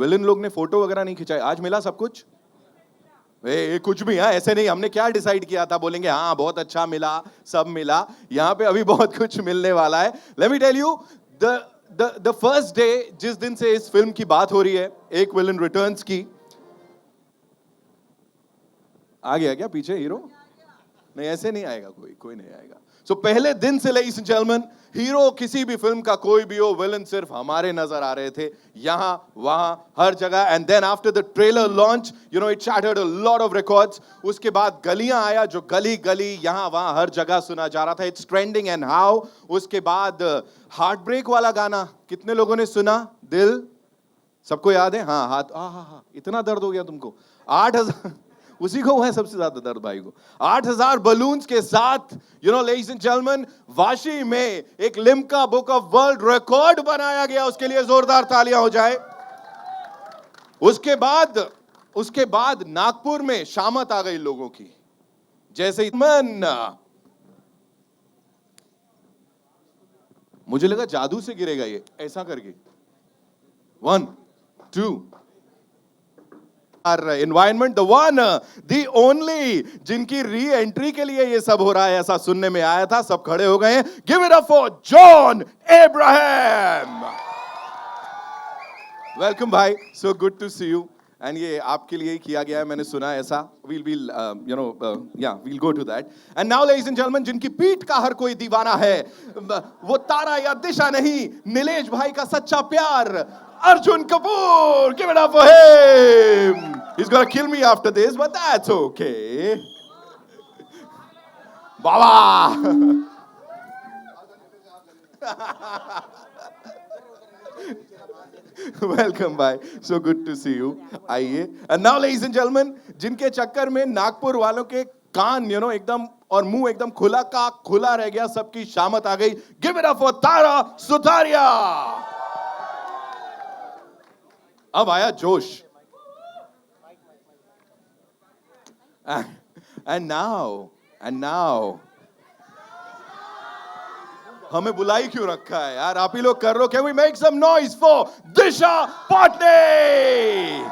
Villain लोग ने photo वगैरह नहीं खिंचाई, आज मिला सब कुछ? ए, कुछ भी, हाँ ऐसे नहीं, हमने क्या डिसाइड किया था बोलेंगे हाँ बहुत अच्छा मिला, सब मिला, यहाँ पे अभी बहुत कुछ मिलने वाला है। Let me tell you, the first day जिस दिन से इस फिल्म की बात हो रही है, एक विलन रिटर्न्स की, आ गया क्या पीछे हीरो? नहीं ऐसे नहीं आएगा, कोई नहीं आएगा। सो पहले दिन से लेडीज एंड जेंटलमैन, हीरो किसी भी फिल्म का कोई भी हो, विलन सिर्फ हमारे नजर आ रहे थे, यहां वहां हर जगह। And then after the trailer launch, you know, it shattered a lot of records. उसके बाद गलियां आया, जो गली गली यहां वहां हर जगह सुना जा रहा था, इट्स ट्रेंडिंग एंड हाउ। उसके बाद हार्ट ब्रेक वाला गाना कितने लोगों ने सुना? दिल सबको याद है? हाँ हाथ, हाँ, इतना दर्द हो गया तुमको? 8,000 उसी को है सबसे ज्यादा दर्द भाई को। 8,000 बलून्स के साथ, you know ladies and gentleman, Vashi में एक Limca book of world record बनाया गया, उसके लिए जोरदार तालियां हो जाए। उसके बाद नागपुर में शामत आ गई लोगों की, जैसे मन, मुझे लगा जादू से गिरेगा ये, ऐसा करके 1 2 environment, the one the only, जिनकी री एंट्री के लिए ये सब हो रहा है, ऐसा सुनने में आया था। सब खड़े हो गए हैं। Give it up for John Abraham. Welcome भाई, so good to see you. And ये आपके लिए ही किया गया है, मैंने सुना ऐसा। we'll go to that. And now ladies and gentlemen, जिनकी पीठ का हर कोई दीवाना है, वो तारा या दिशा नहीं, नीलेश भाई का सच्चा प्यार, Arjun Kapoor. Give it up for him. He's gonna kill me after this, but that's okay. Baba. Welcome bhai, so good to see you. आइए। And now ladies and gentlemen, जिनके चक्कर में नागपुर वालों के कान, you know, एकदम और मुंह एकदम खुला का खुला रह गया, सबकी शामत आ गई। Give it up for Tara Sutaria. अब आया जोश। And now हमें बुलाई क्यों रखा है यार? आप ही लोग कर लो। Can we make some noise for Disha Patne?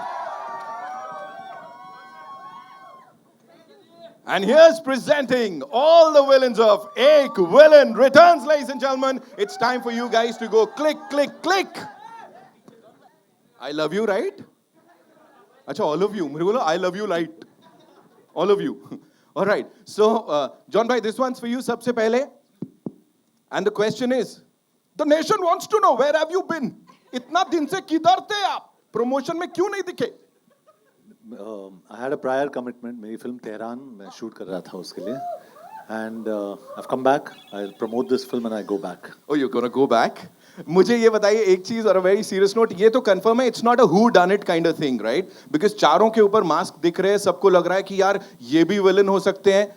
And here's presenting all the villains of Ek Villain Returns, ladies and gentlemen. It's time for you guys to go click, click, click. I love you, right? अच्छा, all of you. मेरे बोलो I love you, right? All of you. All right. So, John bhai, this one's for you. सबसे पहले. And the question is, the nation wants to know, where have you been? इतना दिन से किधर थे आप? Promotion में क्यों नहीं दिखे? I had a prior commitment. मेरी फिल्म तेहरान मैं शूट कर रहा था उसके लिए. And I've come back. I'll promote this film and I go back. Oh, you're gonna go back? मुझे ये बताइए एक चीज और a very serious note, ये तो कंफर्म है, it's not a who done it kind of thing, right? Because चारों के ऊपर मास्क दिख रहे हैं, सबको लग रहा है कि यार ये भी विलन हो सकते हैं,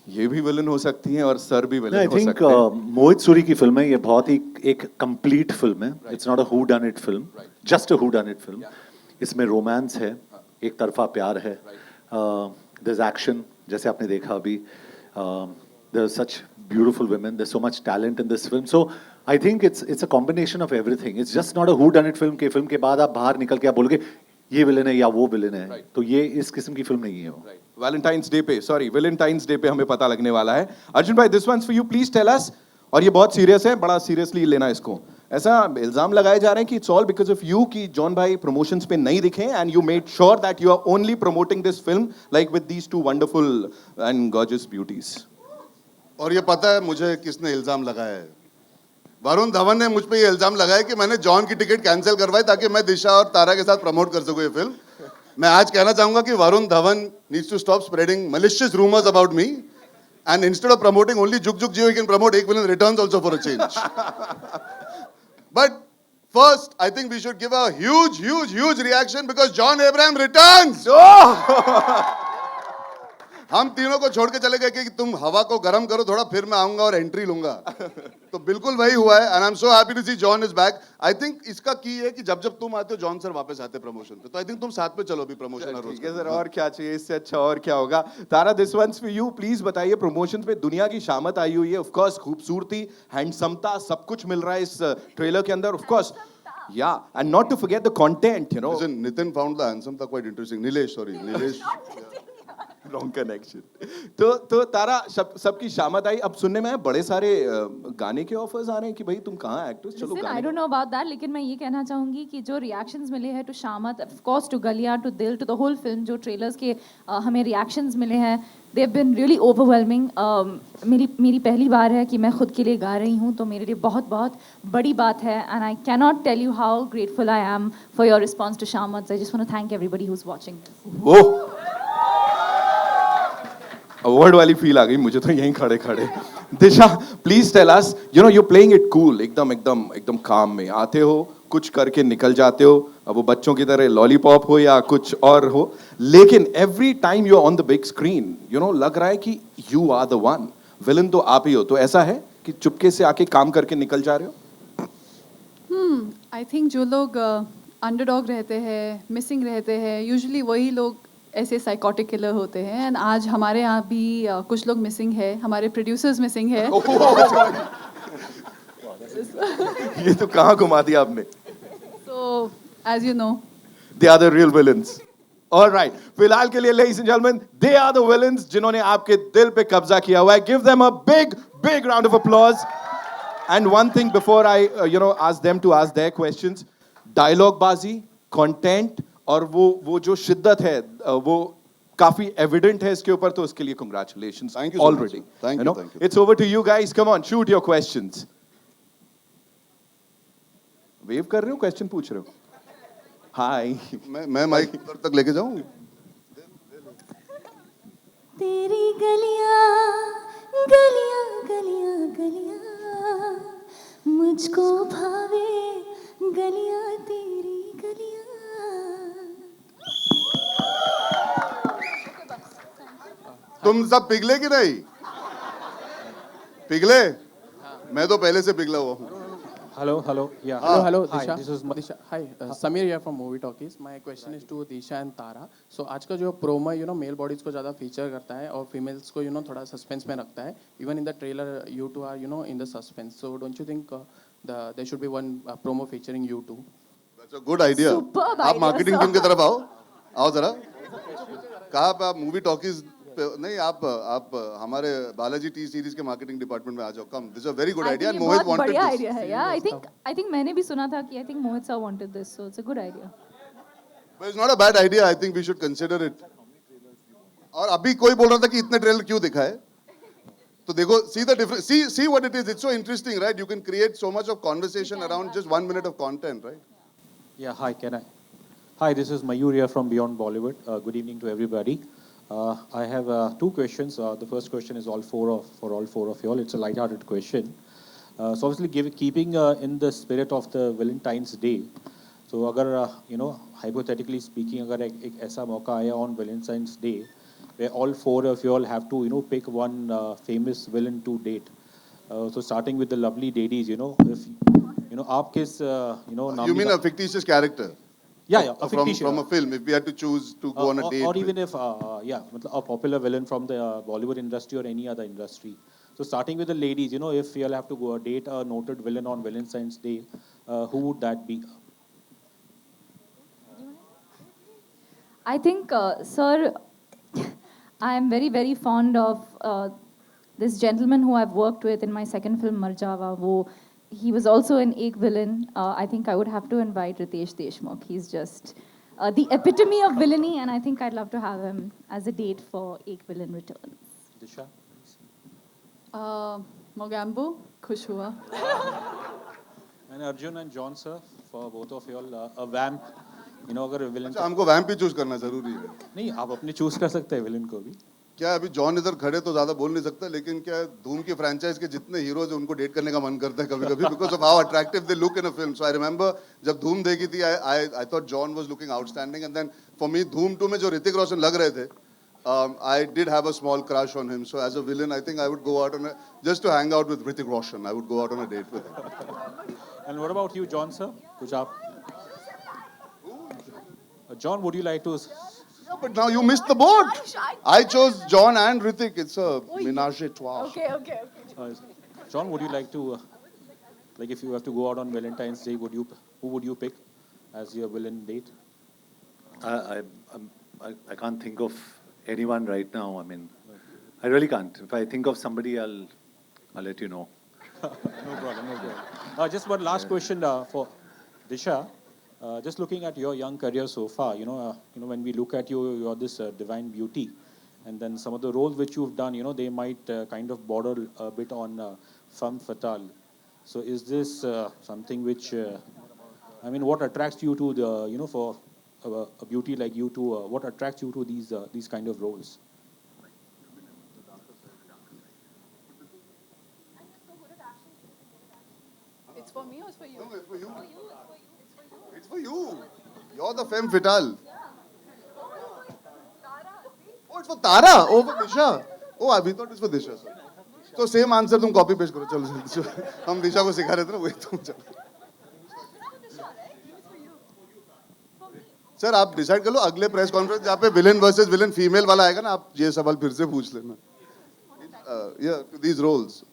ये भी विलन हो सकती हैं और सर भी विलन हो सकते हैं। मोहित सूरी की फिल्म है ये, बहुत ही एक कंप्लीट फिल्म है। It's not a whodunit film, just a whodunit film. इसमें रोमांस है, एक तरफा प्यार है, देयर इज एक्शन जैसे आपने देखा अभी, there are such beautiful women, there is so much talent in this film. So I think it's a combination of everything. It's just not a whodunit film के बाद आप बाहर निकल के आप बोलोगे ये विलन है या वो विलन है, तो ये इस किस्म की फिल्म नहीं है वो। वैलेंटाइंस डे पे हमें पता लगने वाला है। अर्जुन भाई, this once for you, please tell us, और ये बहुत सीरियस है, बड़ा सीरियसली लेना इसको। ऐसा इल्जाम लगाए जा रहे हैं कि it's all because of you कि जॉन भाई प्रमोशंस पे नहीं दिखे, and you made sure that you are only promoting this film like with these two wonderful and gorgeous beauties. और ये पता है मुझे किसने इल्जाम लगाया है? वरुण धवन ने मुझ पे ये इल्जाम लगाया कि मैंने जॉन की टिकट कैंसिल करवाई ताकि मैं दिशा और तारा के साथ प्रमोट कर सकूं ये फिल्म। मैं आज कहना चाहूंगा कि Varun Dhawan needs to stop spreading malicious rumors about me, and instead of promoting only Juk Juk Jio, he can promote Ek Villain Returns also for a change. But first, I think we should give a huge reaction because John Abraham returns. हम तीनों को छोड़ के चले गए कि तुम हवा को गर्म करो थोड़ा, फिर मैं आऊंगा और एंट्री लूंगा। तो बिल्कुल वही हुआ है, and I am so happy to see John is back. I think इसका की है कि जब जब तुम आते हो जॉन सर वापस आते प्रमोशन पे, तो आई थिंक तुम साथ में चलो अभी प्रमोशन। ठीक है सर, और क्या चाहिए इससे अच्छा, और क्या होगा। Tara, this once for you, please बताइए, प्रमोशन पे दुनिया की शामत आई हुई है, ऑफ कोर्स खूबसूरती, हैंडसमता, सब कुछ मिल रहा है इस ट्रेलर के अंदर, of course Yeah, and not to forget the content, you know. Listen, Nitin found the handsome था quite interesting. Nilesh, sorry, Nilesh. Wrong connection. तो तारा सबकी शामत आई. अब सुनने में आया बड़े सारे गाने के ऑफर्स आ रहे हैं कि भाई तुम कहाँ एक्टर्स चलो Listen, गाने. I don't know about that, लेकिन मैं ये कहना चाहूँगी कि जो reactions मिले हैं to शामत, of course to गलियाँ, to दिल, to the whole film, जो trailers के हमें reactions मिले हैं, they've been really overwhelming. मेरी पहली बार है कि मैं खुद के लिए गा रही हूँ, तो मेरे लिए बहुत बहुत बड़ी बात है, and I cannot tell you how grateful I am for your response to शामत. I just want to thank everybody who's watching this. वो अवार्ड वाली फील आ गई मुझे तो यहीं खड़े खड़े. Disha, please tell us, you know, you playing it cool, एकदम काम में आते हो, कुछ करके निकल जाते हो. अब वो बच्चों की तरह लॉलीपॉप हो या कुछ और हो, लेकिन every time you on the big screen, you know, लग रहा है कि you are the one. Villain तो आप ही हो. तो ऐसा है कि चुपके से आके काम करके निकल जा रहे हो? आई थिंक जो लोग अंडरडॉग रहते हैं, मिसिंग रहते हैं, यूजुअली वही लोग ऐसे साइकोटिक किलर होते हैं. एंड आज हमारे यहाँ भी कुछ लोग मिसिंग है, हमारे प्रोड्यूसर्स मिसिंग है. ये तो कहाँ घुमा दिया आपने. So as you know, They are the real villains. All right. फिलहाल के लिए, ladies and gentlemen, they are the villains जिन्होंने आपके दिल पे कब्जा किया हुआ है. Give them a big round of applause. And one thing before I, ask them to ask their questions, dialogue बाजी, content और वो जो शिद्दत है, वो काफी evident है इसके ऊपर, तो उसके लिए congratulations. Thank you so much. already. Thank you, thank you. It's over to you guys. Come on, shoot your questions. Wave कर रहे हो, question पूछ रहे हो? Hi. मैं माइक उधर तक लेके जाऊं? तेरी गलियां गलियां गलियां गलियां मुझको भावे गलियां तेरी गलियां. तुम सब पिघले कि नहीं? पिघले? मैं तो पहले से पिघला हुआ हूँ. Hello. Yeah. Hello, Hi, Disha. this is Disha. Hi, Samir here from Movie Talkies. My question is to Disha and Tara. So आज का जो promo है, मेल बॉडीज को ज़्यादा फीचर करता है और फीमेल्स को थोड़ा सस्पेंस में रखता है. Even in the trailer, you two are in the suspense. So don't you think there should be one promo featuring you two? That's a good idea. Superb आप idea, मार्केटिंग sir. टीम की तरफ आओ जरा. कहाँ पे आप movie talkies नहीं, आप हमारे बालाजी टी सीरीज के मार्केटिंग डिपार्टमेंट में आ जाओ. Come, this is a very good idea and Mohit बहुत वांटेड बढ़िया दिस. आइडिया है. या आई थिंक मैंने भी सुना था कि I think Mohit sir wanted this, so it's a good idea. But it's not a bad idea. I think we should consider it. और अभी कोई बोल रहा था कि इतने ट्रेलर क्यों दिखाए, तो देखो, see the difference, see what it is. It's so interesting, right? You can create so much of conversation around just 1 minute of content, right? Yeah. Hi, can I? Hi, this is Mayur here from Beyond Bollywood. Good evening to everybody. I have 2 questions. The first question is for all four of you all. It's a light-hearted question. So obviously, keeping in the spirit of the Valentine's Day. So अगर hypothetically speaking, अगर एक ऐसा मौका आया on Valentine's Day, where all 4 of you all have to pick one famous villain to date. So starting with the lovely ladies, if आप किस You mean a fictitious character? Yeah, a fictitious. From a film, if we had to choose to go on a date. Or with. even if, a popular villain from the Bollywood industry or any other industry. So starting with the ladies, if you'll have to go date a noted villain on Valentine's Day, who would that be? I think, sir, I am very, very fond of this gentleman who I've worked with in my second film, Marjawa. He was also an Ek villain. I think I would have to invite Ritesh Deshmukh. He's just the epitome of villainy, and I think I'd love to have him as a date for Ek Villain Returns. Disha? Mogambo, खुश हुआ. And Arjun and John, sir, for both of you all, a vamp, अगर villain... अच्छा, हमको वैम्प ही choose करना जरूरी है. नहीं, आप अपने चूज कर सकते हैं villain को भी. क्या अभी जॉन इधर खड़े तो ज्यादा बोल नहीं सकता, लेकिन क्या धूम की फ्रेंचाइज के जितने हीरोज हैं उनको डेट करने का मन करता है कभी-कभी, because of how attractive they look in a film. So I remember जब धूम देखी थी, I thought John was looking outstanding, and then for me Dhoom 2 में जो ऋतिक रोशन लग रहे थे, I did have a small crush on him. So as a villain I think I would go out on just to hang out with Hrithik Roshan. I would go out on a date with him. And what about you, John, sir? कुछ आप... John, would you like to... Yeah, but now you missed the boat. I chose John and Hrithik. It's a ménage à trois. Okay. John, would you like to, if you have to go out on Valentine's Day, would you who would you pick as your villain date? I can't think of anyone right now. I mean, I really can't. If I think of somebody, I'll let you know. No problem, no problem. Just one last question for Disha. Just looking at your young career so far, when we look at you, you're this divine beauty, and then some of the roles which you've done, they might kind of border a bit on femme fatale. So, is this something which, what attracts you to the, for a beauty like you to, what attracts you to these kind of roles? It's for me or it's for you? No, it's for you. It's for you. You're the femme fatale. Oh, it's for Tara. Oh, for Disha. Oh, we thought it's for Disha, sir. So same answer तुम copy paste करो चलो हम दिशा को सिखा रहे थे ना वही तुम चलो सर आप डिसाइड कर लो अगले प्रेस कॉन्फ्रेंस जहाँ पे विलेन वर्सेस विलेन फीमेल वाला आएगा ना आप ये सवाल फिर से पूछ लेना yeah these roles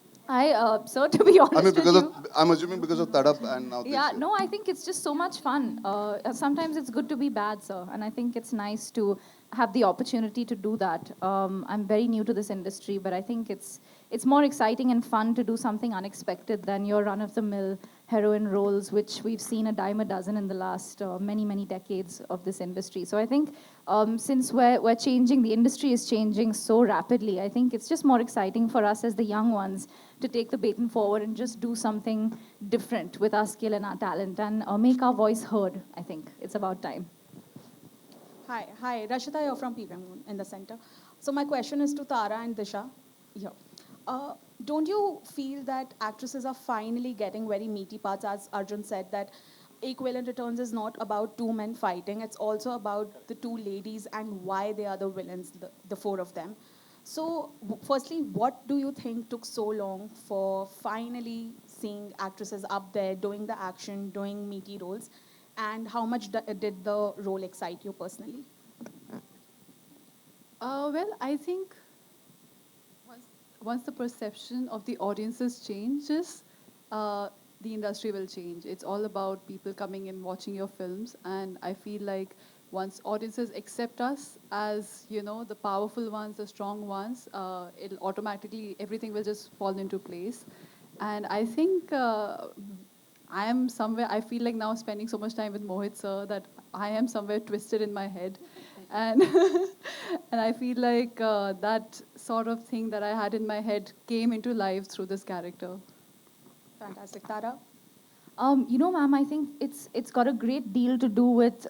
So to be honest I mean because with of I'm assuming because of Tadap and now yeah, this no, I think it's just so much fun. Sometimes it's good to be bad, sir, and I think it's nice to have the opportunity to do that. I'm very new to this industry, but I think it's more exciting and fun to do something unexpected than your run-of-the-mill heroine roles, which we've seen a dime a dozen in the last many decades of this industry. So I think since we're changing, the industry is changing so rapidly. I think it's just more exciting for us as the young ones to take the baton forward and just do something different with our skill and our talent and make our voice heard. I think it's about time. Hi, Rashida here from PVM in the center. So my question is to Tara and Disha. Here. Don't you feel that actresses are finally getting very meaty parts, as Arjun said, that Equivalent Returns is not about two men fighting, it's also about the two ladies and why they are the villains, the four of them. So, firstly, what do you think took so long for finally seeing actresses up there doing the action, doing meaty roles, and how much did the role excite you personally? Well, I think once the perception of the audiences changes, the industry will change. It's all about people coming and watching your films, and I feel like once audiences accept us as, the powerful ones, the strong ones, it'll automatically, everything will just fall into place. And I think I am somewhere, I feel like now spending so much time with Mohit sir that I am somewhere twisted in my head. And and I feel like that sort of thing that I had in my head came into life through this character. Fantastic. Tara? Ma'am, I think it's got a great deal to do with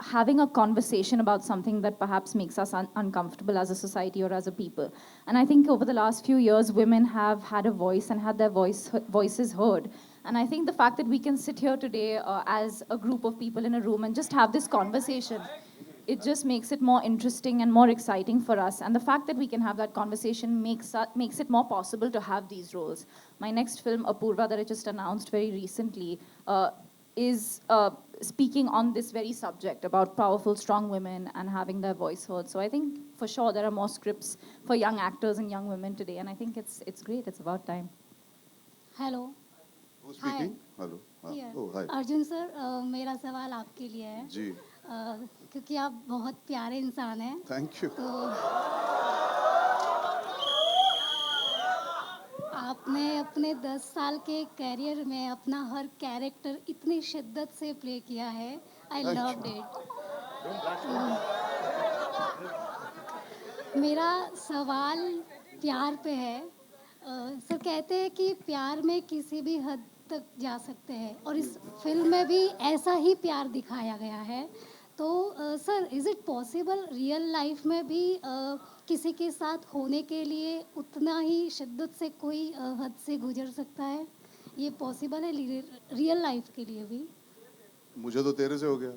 having a conversation about something that perhaps makes us uncomfortable as a society or as a people. And I think over the last few years, women have had a voice and had their voices heard. And I think the fact that we can sit here today as a group of people in a room and just have this conversation, it just makes it more interesting and more exciting for us. And the fact that we can have that conversation makes it more possible to have these roles. My next film, Apurva, that I just announced very recently, is speaking on this very subject about powerful, strong women and having their voice heard. So I think for sure there are more scripts for young actors and young women today. And I think it's great. It's about time. Hello who's speaking hello oh hi Arjun sir मेरा सवाल आपके लिए है जी क्योंकि आप बहुत प्यारे इंसान हैं thank you तो आपने अपने 10 साल के कैरियर में अपना हर कैरेक्टर इतनी शिद्दत से प्ले किया है आई लव्ड इट मेरा सवाल प्यार पे है सर कहते हैं कि प्यार में किसी भी हद तक जा सकते हैं और इस फिल्म में भी ऐसा ही प्यार दिखाया गया है तो sir is it possible real life में भी किसी के साथ होने के लिए उतना ही शिद्दत से कोई हद से गुजर सकता है ये पॉसिबल है रियल लाइफ के लिए भी मुझे तो तेरे से हो गया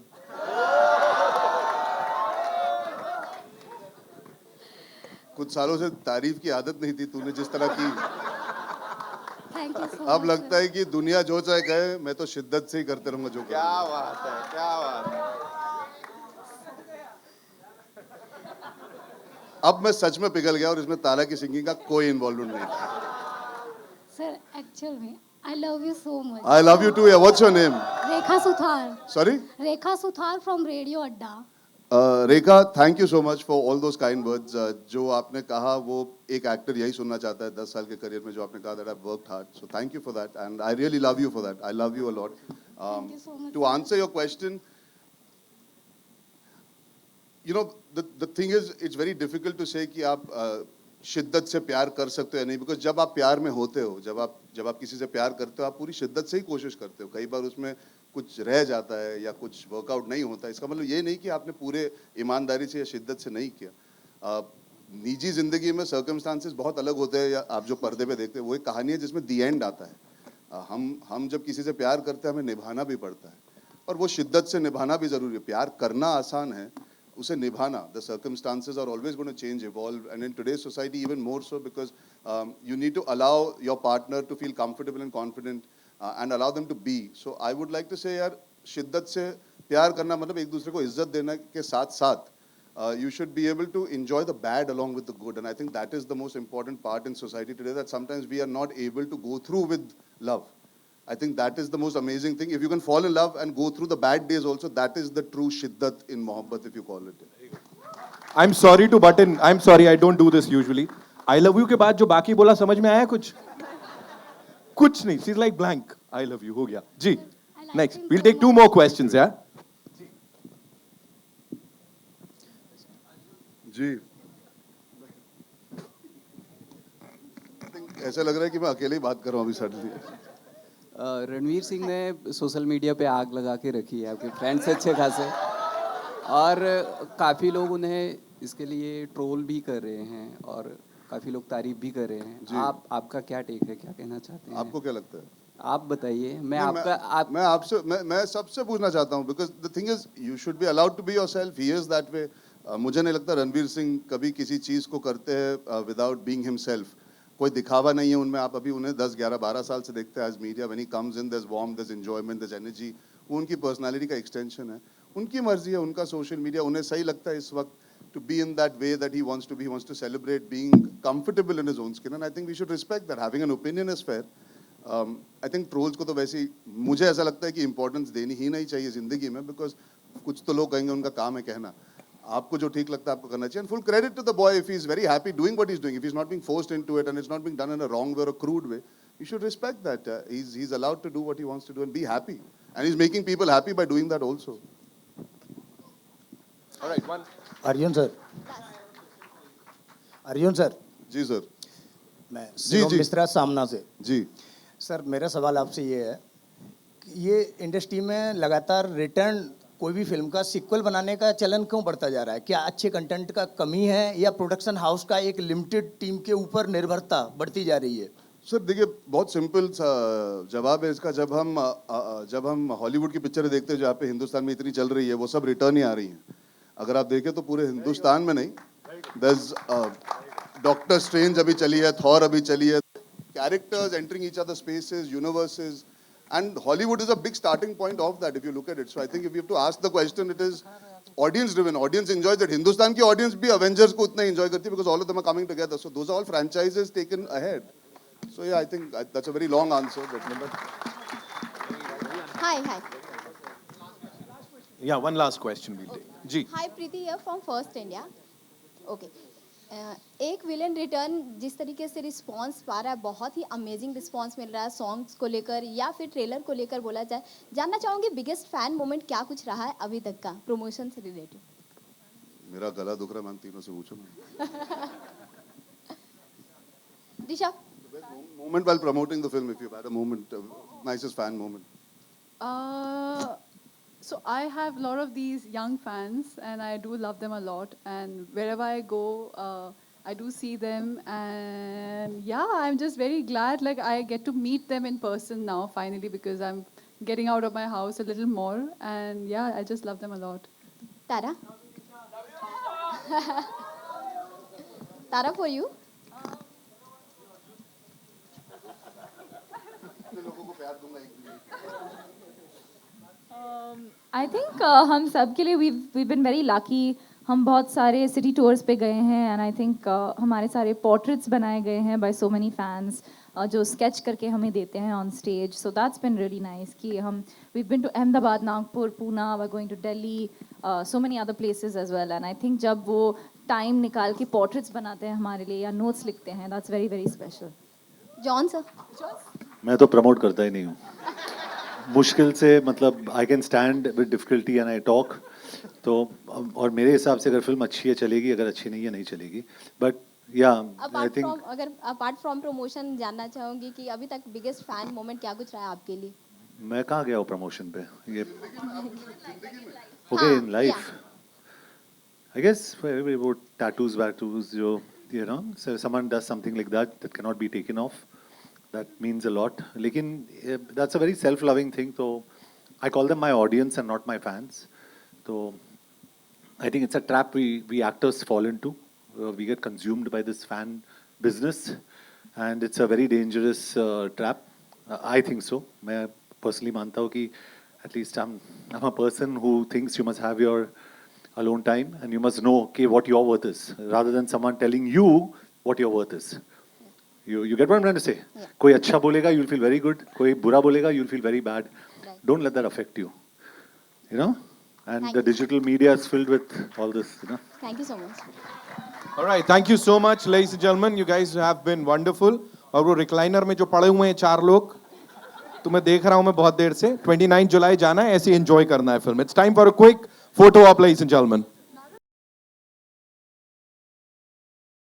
कुछ सालों से तारीफ की आदत नहीं थी तूने जिस तरह की थैंक यू सो अब लगता है कि दुनिया जो चाहे कहे मैं तो शिद्दत से ही करते रहूंगा जो क्या बात है क्या बात है अब मैं सच में पिघल गया और इसमें तारा की सिंगिंग का कोई इन्वॉल्वमेंट नहीं था सर एक्चुअल में I love you so much. I love you too. Yeah. What's your name? Rekha Suthar. Sorry? Rekha Suthar from Radio Adda. Rekha, thank you so much for all those kind words. जो आपने कहा वो एक actor यही सुनना चाहता है 10 साल के करियर में, जो आपने कहा that I worked hard. So thank you for that and I really love you for that. I love you a lot. you so much, to answer your question, you know the thing is it's very difficult to say कि आप शिद्दत से प्यार कर सकते हो या नहीं, बिकॉज जब आप प्यार में होते हो, जब आप किसी से प्यार करते हो, आप पूरी शिद्दत से ही कोशिश करते हो. कई बार उसमें कुछ रह जाता है या कुछ वर्कआउट नहीं होता. इसका मतलब ये नहीं कि आपने पूरे ईमानदारी से या शिद्दत से नहीं किया. निजी जिंदगी में सर्कमस्टांसेस बहुत अलग होते हैं, या आप जो पर्दे पे देखते हैं वो एक कहानी है जिसमें दी एंड आता है. हम जब किसी से प्यार करते हैं हमें निभाना भी पड़ता है, और वो शिद्दत से निभाना भी ज़रूरी है. प्यार करना आसान है, उसे निभाना, the circumstances are always going to change, evolve, and in today's society even more so, because you need to allow your partner to feel comfortable and confident and allow them to be. So I would like to say यार, शिद्दत से प्यार करना मतलब एक दूसरे को इज्जत देना के साथ साथ you should be able to enjoy the bad along with the good, and I think that is the most important part in society today, that sometimes we are not able to go through with love. I think that is the most amazing thing. If you can fall in love and go through the bad days also, that is the true shiddat in mohabbat, if you call it. I'm sorry to butt in. I'm sorry, I don't do this usually. I love you के बाद जो बाकी बोला समझ में आया कुछ? कुछ नहीं. She's like blank. I love you हो गया. जी. Next. We'll take 2 more questions, yeah? जी. ऐसा लग रहा है कि मैं अकेले ही बात कर रहा हूँ अभी सडनली. रणवीर सिंह ने सोशल मीडिया पे आग लगा के रखी है, आपके फ्रेंड्स अच्छे खासे, और काफ़ी लोग उन्हें इसके लिए ट्रोल भी कर रहे हैं और काफ़ी लोग तारीफ भी कर रहे हैं. आपका क्या टेक है, क्या कहना चाहते हैं? आपको क्या लगता है? आप बताइए. मैं सबसे पूछना चाहता हूँ, because the thing is you should be allowed to be yourself. He is that way. मुझे नहीं लगता रणवीर सिंह कभी किसी चीज़ को करते हैं विदाउट बीइंग हिमसेल्फ. कोई दिखावा नहीं है उनमें. आप अभी उन्हें 10, 11, 12 साल से देखते हैं as media. When he comes in, there is warmth, there is enjoyment, there is energy. वो उनकी पर्सनालिटी का एक्सटेंशन है. उनकी मर्जी है, उनका सोशल मीडिया. उन्हें सही लगता है इस वक्त to be in that way that he wants to be. He wants to celebrate being comfortable in his own skin, and I think we should respect that. Having an opinion is fair. I think trolls को तो वैसे ही मुझे ऐसा लगता है कि importance देनी ही नहीं चाहिए ज़िंदगी में, because कुछ तो लोग कहेंगे, उनका काम है कहना. आपको जो ठीक लगता है आपको करना चाहिए. And full credit to the boy if he is very happy doing what he's doing. If he's not being forced into it and it's not being done in a wrong way or a crude way, you should respect that. He's allowed to do what he wants to do and be happy. And he's making people happy by doing that also. All right, one. Arjun sir. Arjun sir. जी sir. मैं शिवम मिश्रा सामना से. जी sir, मेरा सवाल आपसे ये है कि ये इंडस्ट्री में लगातार रिटर्न कोई भी फिल्म का सीक्वल बनाने का चलन क्यों बढ़ता जा रहा है? क्या अच्छे कंटेंट का कमी है या प्रोडक्शन हाउस का एक लिमिटेड टीम के ऊपर निर्भरता बढ़ती जा रही है? सर देखिए, बहुत सिंपल सा जवाब है इसका. जब हम हॉलीवुड की पिक्चरें देखते हैं जो यहाँ पे हिंदुस्तान में इतनी चल रही है, वो सब रिटर्न ही आ रही हैं. अगर आप देखें तो पूरे हिंदुस्तान में नहीं. डॉक्टर स्ट्रेंज अभी चली है, थॉर अभी चली है. Characters entering each other spaces, universes, and Hollywood is a big starting point of that if you look at it. So I think if you have to ask the question, it is audience driven. Audience enjoys it. Hindustan की audience भी Avengers को उतना enjoy करती है because all of them are coming together. So those are all franchises taken ahead. So yeah, I think that's a very long answer. But Hi. Yeah, one last question we'll take. जी. Hi, Preeti here from First India. Okay. Ek villain return जिस तरीके से response पा रहा है, बहुत ही amazing response मिल रहा है सॉन्ग्स को लेकर या फिर ट्रेलर को लेकर बोला जाए. जानना चाहूँगी बिगेस्ट फैन मोमेंट क्या कुछ रहा है अभी तक का प्रमोशन से रिलेटेड? मेरा गला दुख रहा है, मैम तीनों से पूछो ना. दिशा, moment while promoting the film, if you've had a moment, nicest fan moment. So I have a lot of these young fans, and I do love them a lot. And wherever I go, I do see them, and yeah, I'm just very glad. Like I get to meet them in person now, finally, because I'm getting out of my house a little more. And yeah, I just love them a lot. Tara? Tara, for you? I think हम सब के लिए we been very lucky. हम बहुत सारे city tours पे गए हैं एंड आई थिंक हमारे सारे पोर्ट्रेट्स बनाए गए हैं बाय सो मेनी फैंस. जो स्केच करके हमें देते हैं on stage. So that's been really nice कि हम we've been to Ahmedabad, Nagpur, Poona, we're going to Delhi, so many other places as well. And I think जब वो टाइम निकाल के पोर्ट्रेट्स बनाते हैं हमारे लिए या नोट्स लिखते हैं, that's very very special. John sir. मैं तो प्रमोट करता ही नहीं हूँ. मुश्किल से मतलब I can stand with difficulty and I talk. तो और मेरे हिसाब से अगर फिल्म अच्छी है चलेगी, अगर अच्छी नहीं है नहीं चलेगी. बट या आई थिंक अगर अपार्ट फ्रॉम प्रमोशन जानना चाहूंगी कि अभी तक बिगेस्ट फैन मोमेंट क्या कुछ रहा है आपके लिए? मैं कहाँ गया हूँ प्रमोशन पे. ये okay in life I guess वो टैटूज वैटूज जो you know so someone does something like that cannot be taken off. That means a lot. Lekin that's a very self-loving thing. So I call them my audience and not my fans. So I think it's a trap we actors fall into. We get consumed by this fan business, and it's a very dangerous trap. I think so. मैं personally मानता हूँ कि at least I'm a person who thinks you must have your alone time and you must know what your worth is, rather than someone telling you what your worth is. You get what I'm trying to say? Yeah. कोई अच्छा बोलेगा you'll feel very good, कोई बुरा बोलेगा you'll feel very bad. Right. Don't let that affect you. You know? And Thank the you. digital media is filled with all this, you know. Thank you so much. All right, thank you so much, ladies and gentlemen. You guys have been wonderful. और वो recliner में जो पड़े हुए हैं 4 लोग, तुम्हें देख रहा हूं मैं बहुत देर से. 29 जुलाई जाना है, ऐसे एंजॉय करना है film. It's time for a quick photo op, ladies and gentlemen.